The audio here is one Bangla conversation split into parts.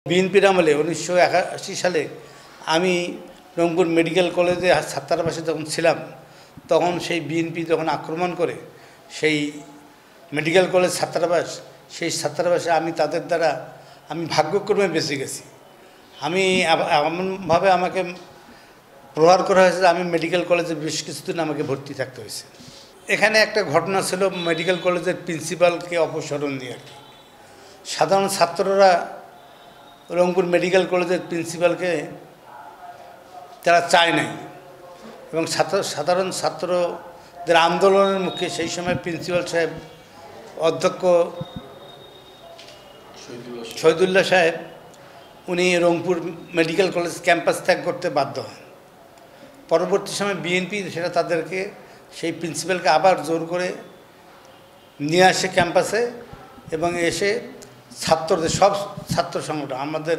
বিএনপির আমলে 1981 সালে আমি রংপুর মেডিকেল কলেজে ছাত্রাবাসে যখন ছিলাম, তখন সেই বিএনপি যখন আক্রমণ করে সেই মেডিকেল কলেজ ছাত্রাবাস, সেই ছাত্রাবাসে আমি তাদের দ্বারা আমি ভাগ্যক্রমে বেঁচে গেছি। আমি এমনভাবে আমাকে প্রহার করা হয়েছে যে আমি মেডিকেল কলেজে বেশ কিছুদিন আমাকে ভর্তি থাকতে হয়েছে। এখানে একটা ঘটনা ছিল, মেডিকেল কলেজের প্রিন্সিপালকে অপসারণ নিয়ে আর কি। সাধারণ ছাত্ররা রংপুর মেডিকেল কলেজের প্রিন্সিপালকে তারা চায় নাই, এবং সাধারণ ছাত্রদের আন্দোলনের মুখে সেই সময় প্রিন্সিপাল সাহেব অধ্যক্ষ শহীদুল্লাহ সাহেব উনি রংপুর মেডিকেল কলেজ ক্যাম্পাস ত্যাগ করতে বাধ্য হন। পরবর্তী সময় বিএনপি সেটা তাদেরকে সেই প্রিন্সিপালকে আবার জোর করে নিয়ে আসে ক্যাম্পাসে, এবং এসে ছাত্রদের সব ছাত্র সংগঠন, আমাদের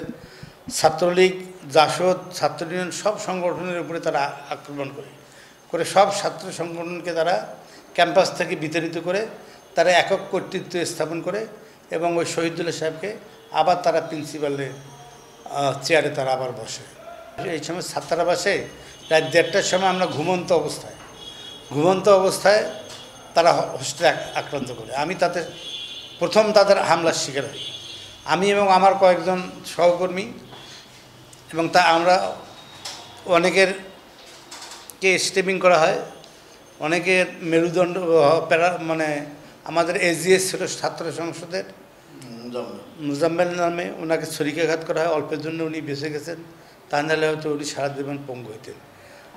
ছাত্রলীগ, জাসদ, ছাত্র ইউনিয়ন সব সংগঠনের উপরে তারা আক্রমণ করে সব ছাত্র সংগঠনকে তারা ক্যাম্পাস থেকে বিতাড়িত করে তারা একক কর্তৃত্ব স্থাপন করে, এবং ওই শহীদুল্লাহ সাহেবকে আবার তারা প্রিন্সিপালের চেয়ারে তারা আবার বসে। এই সময় ছাত্রাবাসে রাত 1:30টার সময় আমরা ঘুমন্ত অবস্থায় তারা হোস্টেলে আক্রান্ত করে। আমি তাদের হামলার শিকার হই, আমি এবং আমার কয়েকজন সহকর্মী, এবং আমরা অনেকেরকে স্টেপিং করা হয়, অনেকের মেরুদণ্ড মানে আমাদের এজিএস ছিল ছাত্র সংসদের মুজাম্মেল নামে, ওনাকে ছুরিকাঘাত করা হয়। অল্পের জন্য উনি বেঁচে গেছেন, তা নাহলে হয়তো উনি সারা জীবন পঙ্গু হইতেন।